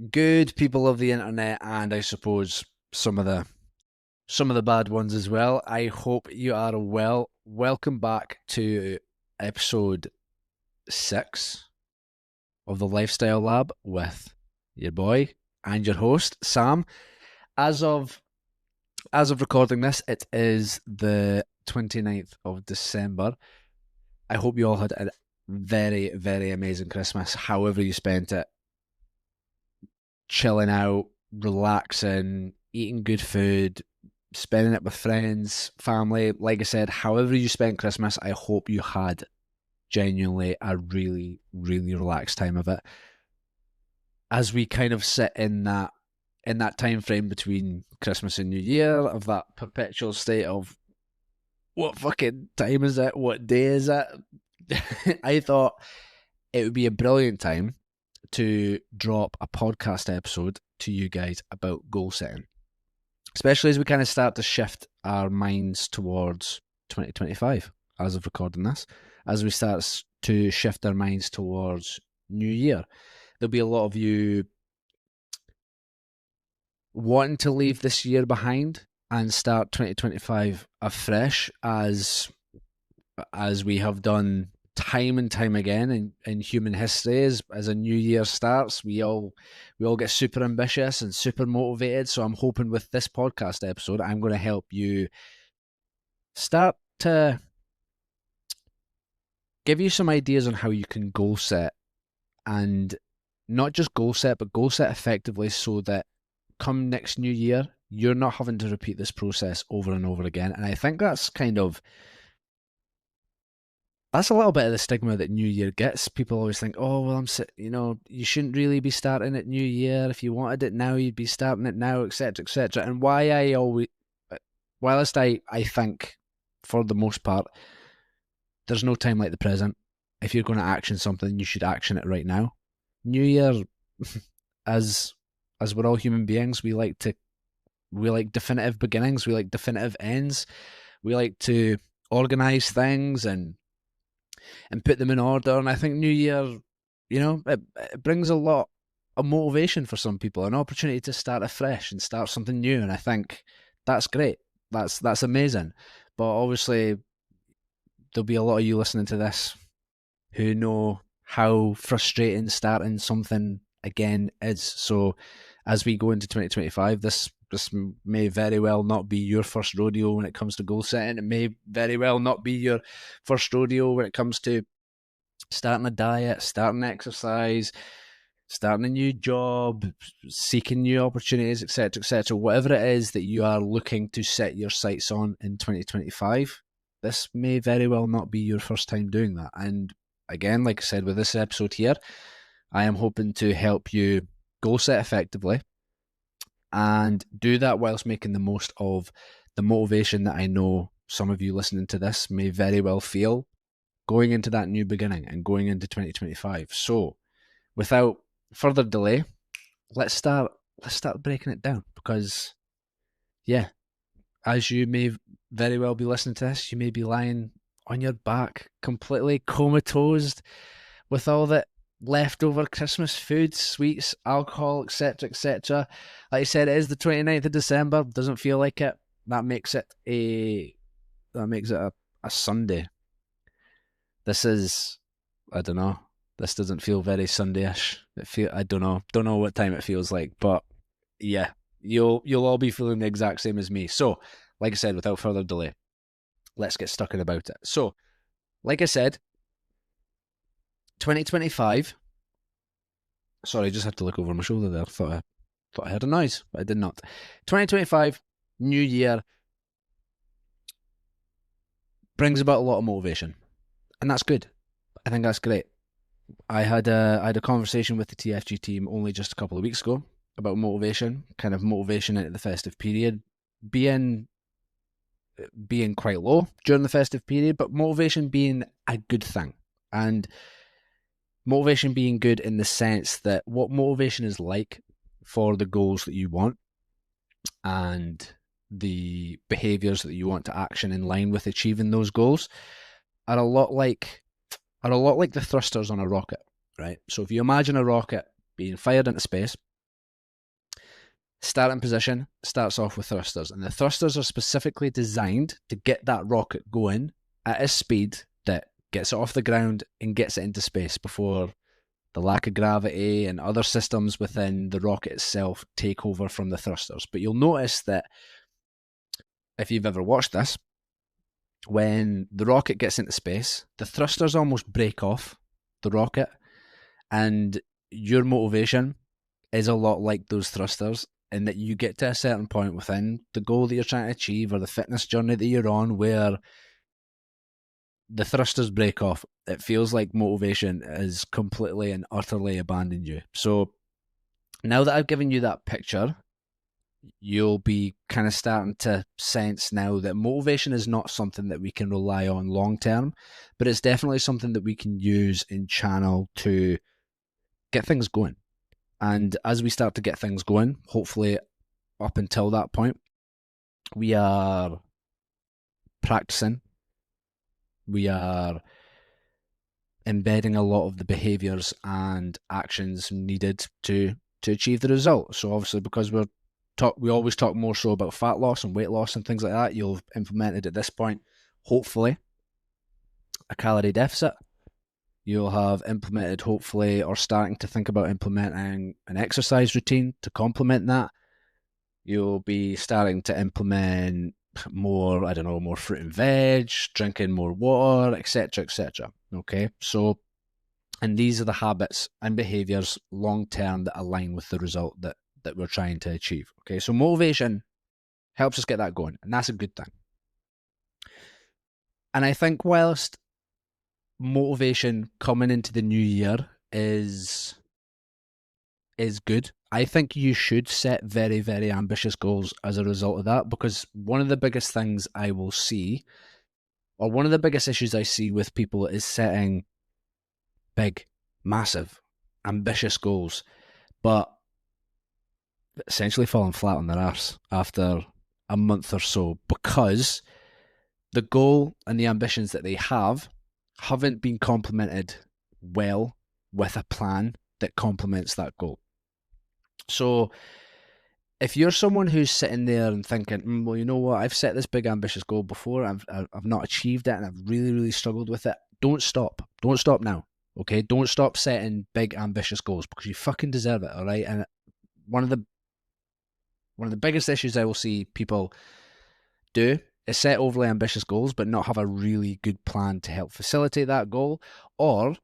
good people of the internet, and I suppose some of the bad ones as well. I hope you are well. Welcome back to episode 6 of the Lifestyle Lab with your boy and your host Sam. As of recording this, it is the 29th of December. I hope you all had a very, very amazing Christmas, however you spent it. Chilling out, relaxing, eating good food, spending it with friends, family. Like I said, however you spent Christmas, I hope you had genuinely a really, really relaxed time of it. As we kind of sit in that time frame between Christmas and New Year, of that perpetual state of what fucking time is it? What day is it? I thought it would be a brilliant time to drop a podcast episode to you guys about goal setting, especially as we kind of start to shift our minds towards 2025 as of recording this, as we start to shift our minds towards New Year. There'll be a lot of you wanting to leave this year behind and start 2025 afresh, as we have done time and time again in human history. As a new year starts, we all get super ambitious and super motivated. So I'm hoping with this podcast episode, I'm going to help you start to give you some ideas on how you can goal set, and not just goal set, but goal set effectively, so that come next new year, you're not having to repeat this process over and over again. And I think that's a little bit of the stigma that New Year gets. People always think, oh, well, you shouldn't really be starting at New Year. If you wanted it now, you'd be starting it now, etc., etc. And whilst I think, for the most part, there's no time like the present. If you're going to action something, you should action it right now. New Year, as we're all human beings, we like definitive beginnings. We like definitive ends. We like to organize things and put them in order. And I think New Year, it brings a lot of motivation for some people, an opportunity to start afresh and start something new. And I think that's great. That's amazing. But obviously, there'll be a lot of you listening to this who know how frustrating starting something again is. So as we go into 2025, this may very well not be your first rodeo when it comes to goal setting. It may very well not be your first rodeo when it comes to starting a diet, starting exercise, starting a new job, seeking new opportunities, etc., etc. Whatever it is that you are looking to set your sights on in 2025, this may very well not be your first time doing that. And again, like I said, with this episode here, I am hoping to help you goal set effectively and do that whilst making the most of the motivation that I know some of you listening to this may very well feel going into that new beginning and going into 2025. So without further delay, let's start breaking it down, because as you may very well be listening to this, you may be lying on your back completely comatose with all that leftover Christmas food, sweets, alcohol, etc., etc. Like I said, it is the 29th of December. Doesn't feel like it. That makes it a Sunday. This is, I don't know. This doesn't feel very Sunday-ish. I don't know what time it feels like, but yeah, you'll all be feeling the exact same as me. So, like I said, without further delay, let's get stuck in about it. So, like I said, 2025. Sorry, I just had to look over my shoulder there. Thought I heard a noise, but I did not. 2025, new year, brings about a lot of motivation, and that's good. I think that's great. I had a conversation with the TFG team only just a couple of weeks ago about motivation, kind of motivation into the festive period, being quite low during the festive period, but motivation being a good thing. And motivation being good in the sense that what motivation is like for the goals that you want and the behaviors that you want to action in line with achieving those goals are a lot like the thrusters on a rocket, right? So if you imagine a rocket being fired into space, Starting position starts off with thrusters, and the thrusters are specifically designed to get that rocket going at a speed that gets it off the ground and gets it into space before the lack of gravity and other systems within the rocket itself take over from the thrusters. But you'll notice that if you've ever watched this, when the rocket gets into space, the thrusters almost break off the rocket, and your motivation is a lot like those thrusters, in that you get to a certain point within the goal that you're trying to achieve or the fitness journey that you're on where the thrusters break off. It feels like motivation is completely and utterly abandoned you. So now that I've given you that picture, you'll be kind of starting to sense now that motivation is not something that we can rely on long term, but it's definitely something that we can use and channel to get things going. And as we start to get things going, hopefully up until that point, we are practicing, we are embedding a lot of the behaviors and actions needed to achieve the result. So obviously, because we always talk more so about fat loss and weight loss and things like that, you'll have implemented at this point, hopefully, a calorie deficit. You'll have implemented, hopefully, or starting to think about implementing an exercise routine to complement that. You'll be starting to implement more, more fruit and veg, drinking more water, etc., etc. Okay, so, and these are the habits and behaviors long term that align with the result that we're trying to achieve. Okay, so motivation helps us get that going, and that's a good thing. And I think whilst motivation coming into the new year is good, I think you should set very, very ambitious goals as a result of that, because one of the biggest things I will see, or one of the biggest issues I see with people, is setting big, massive, ambitious goals, but essentially falling flat on their arse after a month or so, because the goal and the ambitions that they haven't been complemented well with a plan that complements that goal. So if you're someone who's sitting there and thinking, well, you know what, I've set this big ambitious goal before, I've not achieved it, and I've really, really struggled with it, don't stop now. Okay, don't stop setting big ambitious goals, because you fucking deserve it. All right. And one of the biggest issues I will see people do is set overly ambitious goals but not have a really good plan to help facilitate that goal, or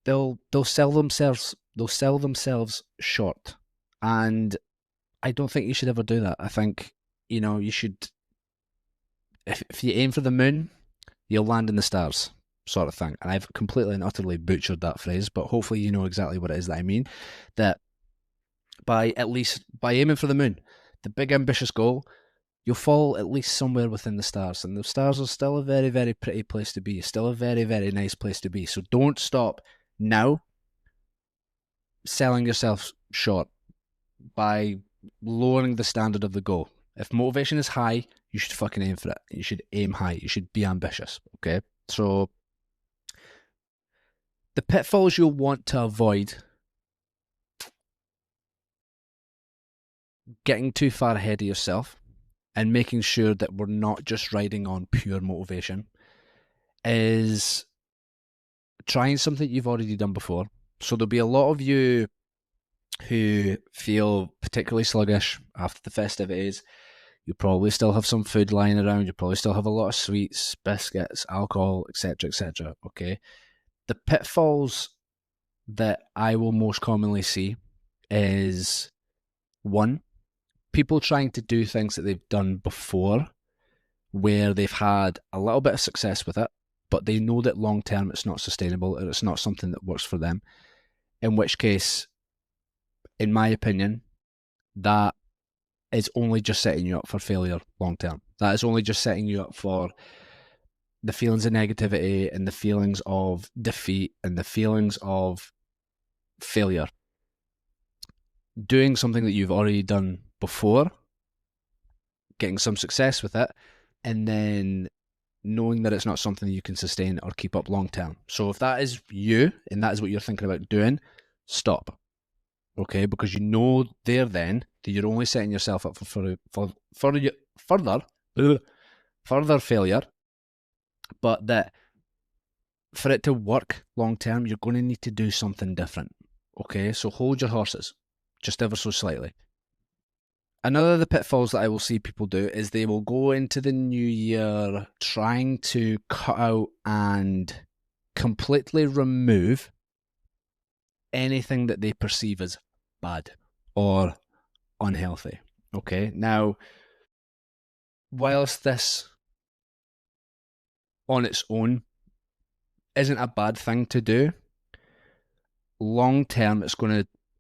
they'll sell themselves short. And I don't think you should ever do that. I think, you should, if you aim for the moon, you'll land in the stars, sort of thing. And I've completely and utterly butchered that phrase, but hopefully you know exactly what it is that I mean. That by aiming for the moon, the big ambitious goal, you'll fall at least somewhere within the stars. And the stars are still a very, very pretty place to be. Still a very, very nice place to be. So don't stop now selling yourself short by lowering the standard of the goal. If motivation is high, you should fucking aim for it. You should aim high. You should be ambitious. Okay? So the pitfalls you'll want to avoid: getting too far ahead of yourself and making sure that we're not just riding on pure motivation, is trying something you've already done before. So there'll be a lot of you who feel particularly sluggish after the festivities. You probably still have some food lying around. You probably still have a lot of sweets, biscuits, alcohol, etc., etc. Okay? The pitfalls that I will most commonly see is, one, people trying to do things that they've done before where they've had a little bit of success with it, but they know that long term it's not sustainable and it's not something that works for them. In which case, in my opinion, that is only just setting you up for failure long term. That is only just setting you up for the feelings of negativity and the feelings of defeat and the feelings of failure. Doing something that you've already done before, getting some success with it, and then knowing that it's not something you can sustain or keep up long term. So if that is you and that is what you're thinking about doing, stop. Okay? Because you know there then that you're only setting yourself up further failure, but that for it to work long term, you're going to need to do something different. Okay, so hold your horses, just ever so slightly. Another of the pitfalls that I will see people do is they will go into the new year trying to cut out and completely remove anything that they perceive as bad or unhealthy. Okay, now, whilst this on its own isn't a bad thing to do, long term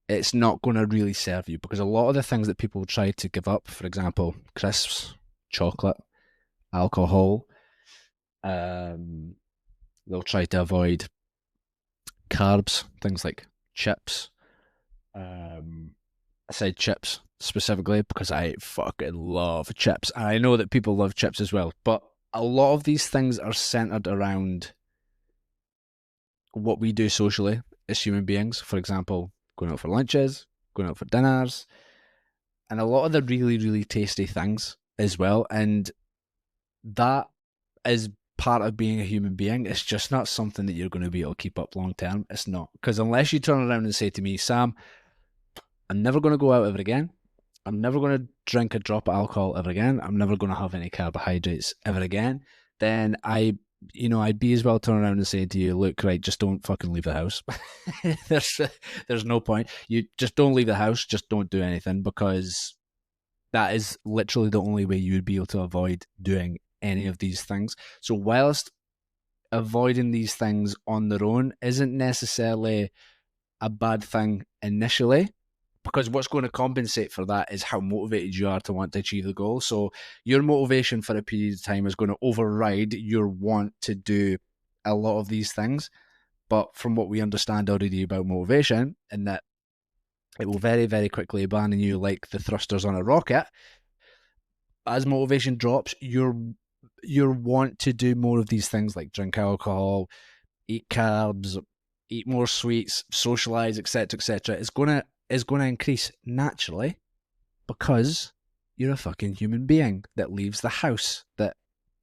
it's not going to really serve you, because a lot of the things that people try to give up, for example, crisps, chocolate, alcohol, they'll try to avoid carbs, things like chips. I said chips specifically because I fucking love chips, and I know that people love chips as well, but a lot of these things are centered around what we do socially as human beings. For example, going out for lunches, going out for dinners, and a lot of the really, really tasty things as well. And that is part of being a human being. It's just not something that you're going to be able to keep up long term. It's not. Because unless you turn around and say to me, Sam, I'm never going to go out ever again. I'm never going to drink a drop of alcohol ever again. I'm never going to have any carbohydrates ever again. Then I'd be as well turn around and say to you, look, right, just don't fucking leave the house. There's no point. You just don't leave the house. Just don't do anything, because that is literally the only way you would be able to avoid doing any of these things. So whilst avoiding these things on their own isn't necessarily a bad thing initially, because what's going to compensate for that is how motivated you are to want to achieve the goal. So your motivation for a period of time is going to override your want to do a lot of these things. But from what we understand already about motivation, in that it will very, very quickly abandon you like the thrusters on a rocket, as motivation drops, your want to do more of these things, like drink alcohol, eat carbs, eat more sweets, socialize, etc., is going to increase naturally, because you're a fucking human being that leaves the house, that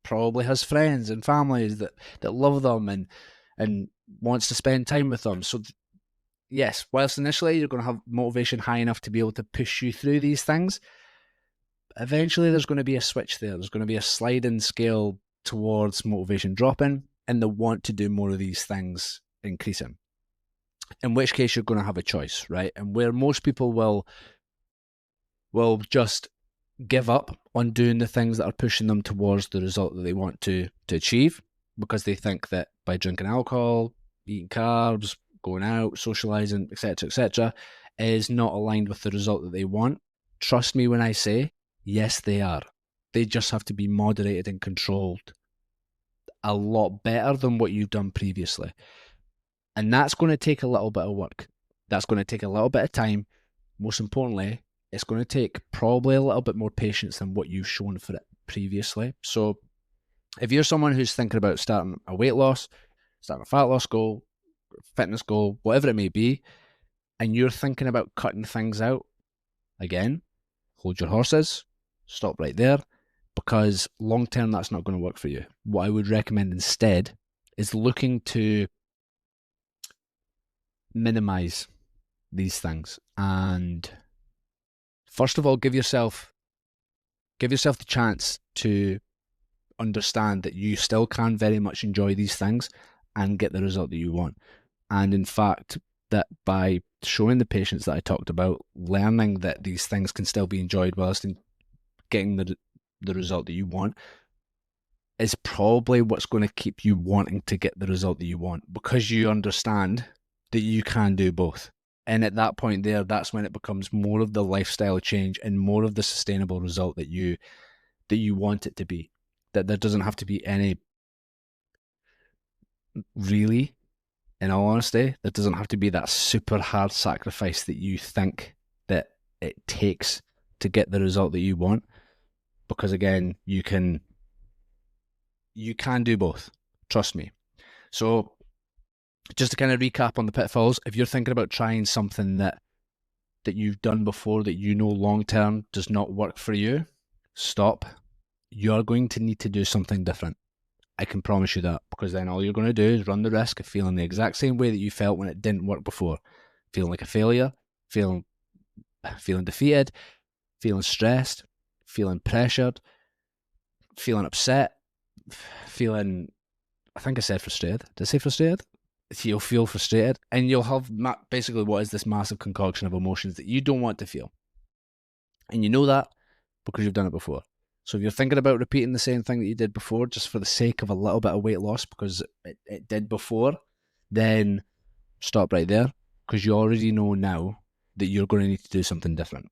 probably has friends and families that love them and wants to spend time with them. So yes, whilst initially you're going to have motivation high enough to be able to push you through these things, eventually there's going to be a switch there. There's going to be a sliding scale towards motivation dropping and the want to do more of these things increasing. In which case you're going to have a choice, right? And where most people will just give up on doing the things that are pushing them towards the result that they want to achieve, because they think that by drinking alcohol, eating carbs, going out, socializing, etc., is not aligned with the result that they want. Trust me when I say, yes, they are. They just have to be moderated and controlled a lot better than what you've done previously. And that's going to take a little bit of work. That's going to take a little bit of time. Most importantly, it's going to take probably a little bit more patience than what you've shown for it previously. So if you're someone who's thinking about starting a weight loss, starting a fat loss goal, fitness goal, whatever it may be, and you're thinking about cutting things out, again, hold your horses, stop right there, because long term that's not going to work for you. What I would recommend instead is looking to minimize these things, and first of all, give yourself the chance to understand that you still can very much enjoy these things and get the result that you want. And in fact, that by showing the patience that I talked about, learning that these things can still be enjoyed whilst getting the result that you want, is probably what's going to keep you wanting to get the result that you want, because you understand that you can do both. And at that point there, that's when it becomes more of the lifestyle change and more of the sustainable result that you want it to be. That there doesn't have to be any, really, in all honesty, there doesn't have to be that super hard sacrifice that you think that it takes to get the result that you want. Because again, you can do both. Trust me. So just to kind of recap on the pitfalls, if you're thinking about trying something that that you've done before that you know long term does not work for you, stop. You're going to need to do something different. I can promise you that, because then all you're going to do is run the risk of feeling the exact same way that you felt when it didn't work before. Feeling like a failure, feeling defeated, feeling stressed, feeling pressured, feeling upset, feeling, I think I said frustrated. Did I say frustrated? You'll feel frustrated, and you'll have basically what is this massive concoction of emotions that you don't want to feel. And you know that because you've done it before. So if you're thinking about repeating the same thing that you did before just for the sake of a little bit of weight loss because it did before, then stop right there, because you already know now that you're going to need to do something different.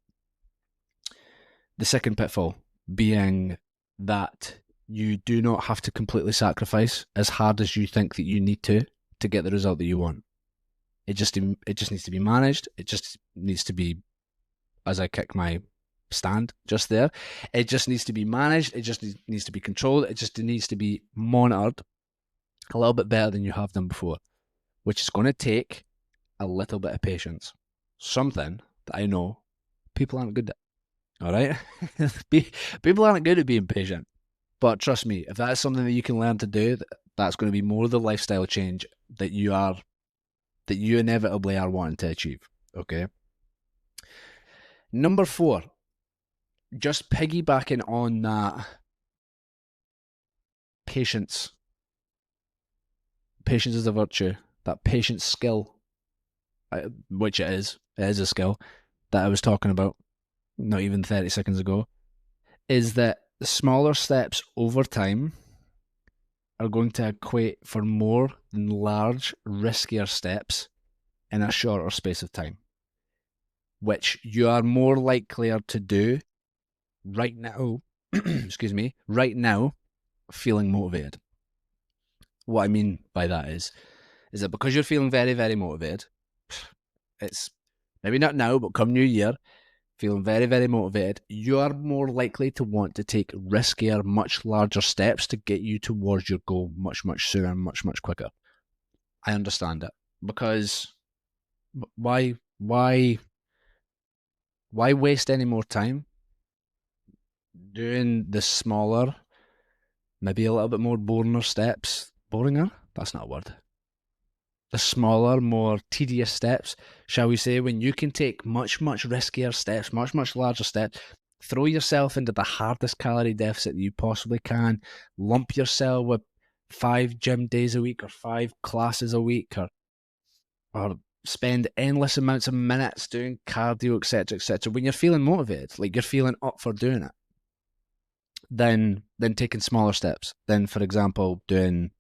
The second pitfall being that you do not have to completely sacrifice as hard as you think that you need to get the result that you want. It just needs to be managed. It just needs to be, as I kick my stand just there, it just needs to be managed. It just needs to be controlled. It just needs to be monitored a little bit better than you have done before, which is going to take a little bit of patience. Something that I know people aren't good at. All right? People aren't good at being patient. But trust me, if that's something that you can learn to do, that's going to be more the lifestyle change that you inevitably are wanting to achieve. Okay? Number 4, just piggybacking on that patience. Patience is a virtue. That patience skill, which it is a skill that I was talking about not even 30 seconds ago, is that the smaller steps over time are going to equate for more than large, riskier steps in a shorter space of time, which you are more likely to do right now, right now, feeling motivated. What I mean by that is that because you're feeling very, very motivated, it's maybe not now, but come New Year, feeling very, very motivated, you are more likely to want to take riskier, much larger steps to get you towards your goal much, much sooner and much, much quicker. I understand it, because why waste any more time doing the smaller, maybe a little bit more boringer steps? Boringer? That's not a word. The smaller, more tedious steps, shall we say, when you can take much, much riskier steps, much, much larger steps, throw yourself into the hardest calorie deficit that you possibly can, lump yourself with 5 gym days a week or 5 classes a week, or spend endless amounts of minutes doing cardio, etc., etc. When you're feeling motivated, like you're feeling up for doing it, then taking smaller steps. Then, for example, doing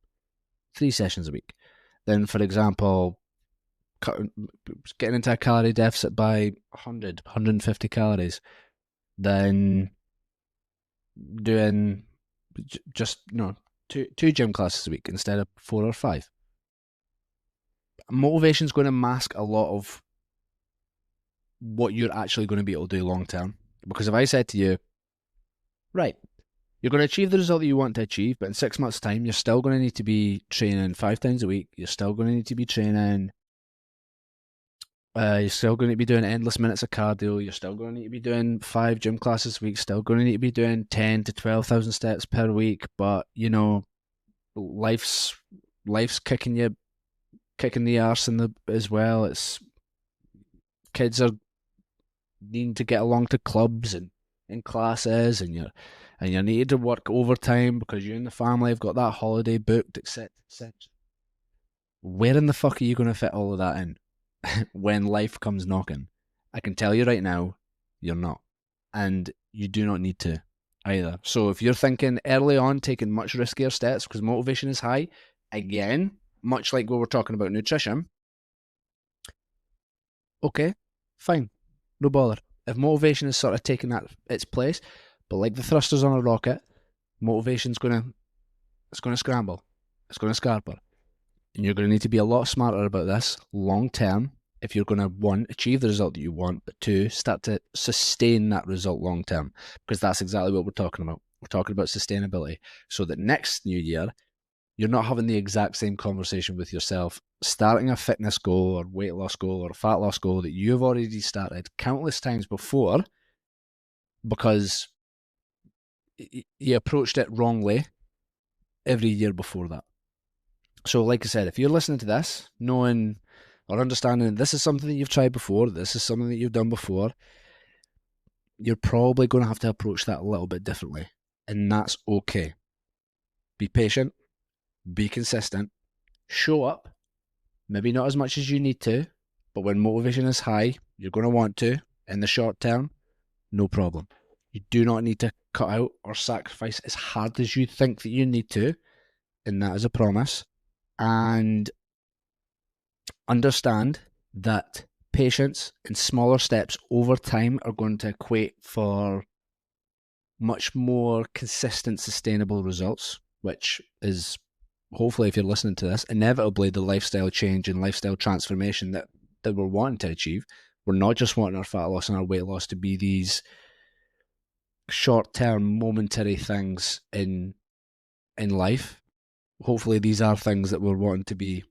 3 sessions a week. Then, for example, getting into a calorie deficit by 100, 150 calories. Then doing just, two gym classes a week instead of 4 or 5. Motivation is going to mask a lot of what you're actually going to be able to do long term. Because if I said to you, right, you're going to achieve the result that you want to achieve, but in 6 months' time, you're still going to need to be training 5 times a week. You're still going to need to be training. You're still going to be doing endless minutes of cardio. You're still going to need to be doing 5 gym classes a week. Still going to need to be doing 10 to 12,000 steps per week. But life's kicking the arse as well. It's kids are needing to get along to clubs and in classes, and you're needed to work overtime because you and the family have got that holiday booked, etc., etc. Where in the fuck are you going to fit all of that in when life comes knocking? I can tell you right now, you're not, and you do not need to either. So if you're thinking early on taking much riskier steps because motivation is high, again, much like we were talking about nutrition, okay, fine, no bother. If motivation is sort of taking its place, but like the thrusters on a rocket, motivation's gonna scramble, it's gonna scarper, and you're gonna need to be a lot smarter about this long term if you're gonna, 1, achieve the result that you want, but 2, start to sustain that result long term, because that's exactly what we're talking about. We're talking about sustainability, so that next New Year you're not having the exact same conversation with yourself starting a fitness goal or weight loss goal or a fat loss goal that you've already started countless times before because you approached it wrongly every year before that. So like I said, if you're listening to this, knowing or understanding this is something that you've tried before, this is something that you've done before, you're probably going to have to approach that a little bit differently. And that's okay. Be patient, be consistent, show up, maybe not as much as you need to, but when motivation is high, you're going to want to in the short term, no problem. You do not need to cut out or sacrifice as hard as you think that you need to, and that is a promise. And understand that patience and smaller steps over time are going to equate for much more consistent, sustainable results, which is hopefully, if you're listening to this, inevitably the lifestyle change and lifestyle transformation that we're wanting to achieve. We're not just wanting our fat loss and our weight loss to be these short-term, momentary things in life. Hopefully, these are things that we're wanting to be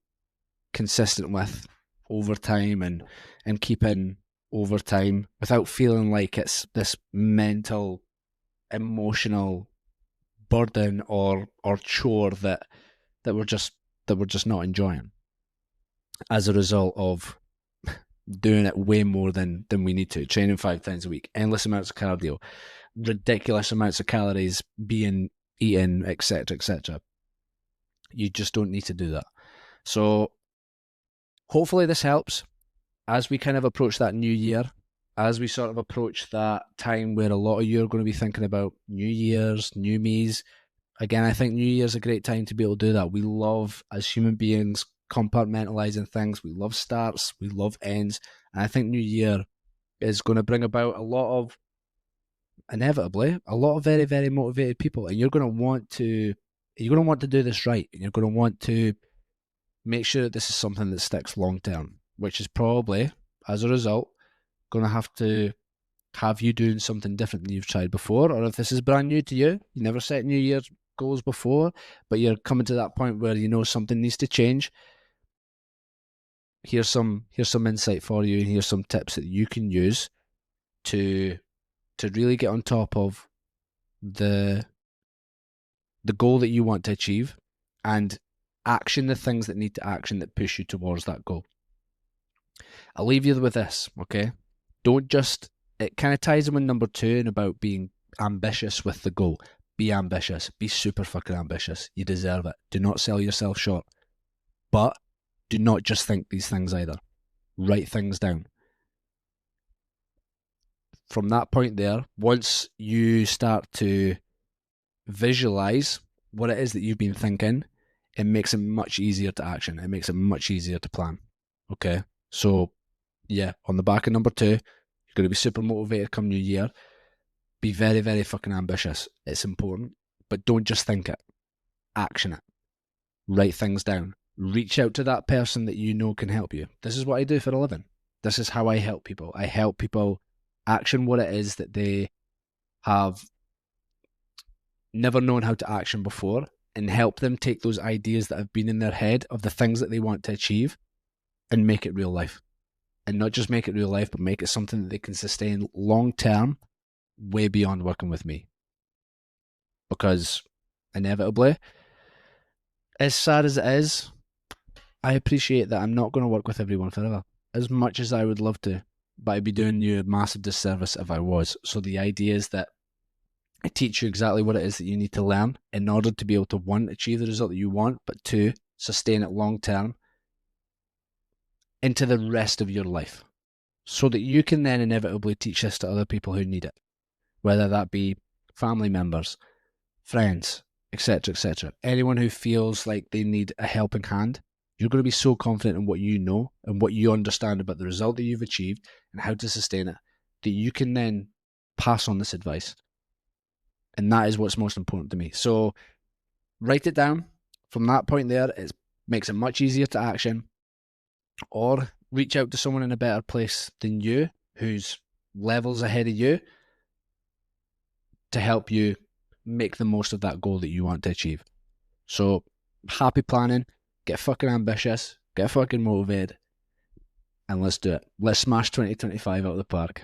consistent with over time and keeping over time without feeling like it's this mental, emotional burden or chore that we're just not enjoying as a result of doing it way more than we need to, training 5 times a week, endless amounts of cardio, ridiculous amounts of calories being eaten, etc., etc. You just don't need to do that. So hopefully this helps as we kind of approach that new year, as we sort of approach that time where a lot of you are going to be thinking about New Year's, new me's. Again, I think New Year's a great time to be able to do that. We love, as human beings, compartmentalizing things. We love starts, we love ends. And I think New Year is going to bring about inevitably, a lot of very, very motivated people. And you're going to want to do this right. And you're going to want to make sure that this is something that sticks long term, which is probably, as a result, going to have you doing something different than you've tried before. Or if this is brand new to you, you never set New Year's goals before, but you're coming to that point where you know something needs to change. Here's some insight for you, and here's some tips that you can use to really get on top of the goal that you want to achieve and action the things that need to action that push you towards that goal. I'll leave you with this, okay? It kind of ties in with number 2 and about being ambitious with the goal. Be ambitious. Be super fucking ambitious. You deserve it. Do not sell yourself short. But do not just think these things either. Write things down. From that point there, once you start to visualize what it is that you've been thinking, it makes it much easier to action. It makes it much easier to plan. Okay? So, yeah, on the back of number 2, you're going to be super motivated come New Year. Be very, very fucking ambitious. It's important. But don't just think it. Action it. Write things down. Reach out to that person that you know can help you. This is what I do for a living. This is how I help people. I help people action what it is that they have never known how to action before, and help them take those ideas that have been in their head of the things that they want to achieve and make it real life. And not just make it real life, but make it something that they can sustain long term, way beyond working with me. Because inevitably, as sad as it is, I appreciate that I'm not going to work with everyone forever, as much as I would love to, but I'd be doing you a massive disservice if I was. So the idea is that I teach you exactly what it is that you need to learn in order to be able to, 1, achieve the result that you want, but 2, sustain it long term into the rest of your life, so that you can then inevitably teach this to other people who need it, whether that be family members, friends, etc., etc. Anyone who feels like they need a helping hand. You're going to be so confident in what you know and what you understand about the result that you've achieved and how to sustain it, that you can then pass on this advice. And that is what's most important to me. So write it down. From that point there, it makes it much easier to action. Or reach out to someone in a better place than you, who's levels ahead of you, to help you make the most of that goal that you want to achieve. So happy planning, get fucking ambitious, get fucking motivated, and let's do it. Let's smash 2025 out of the park.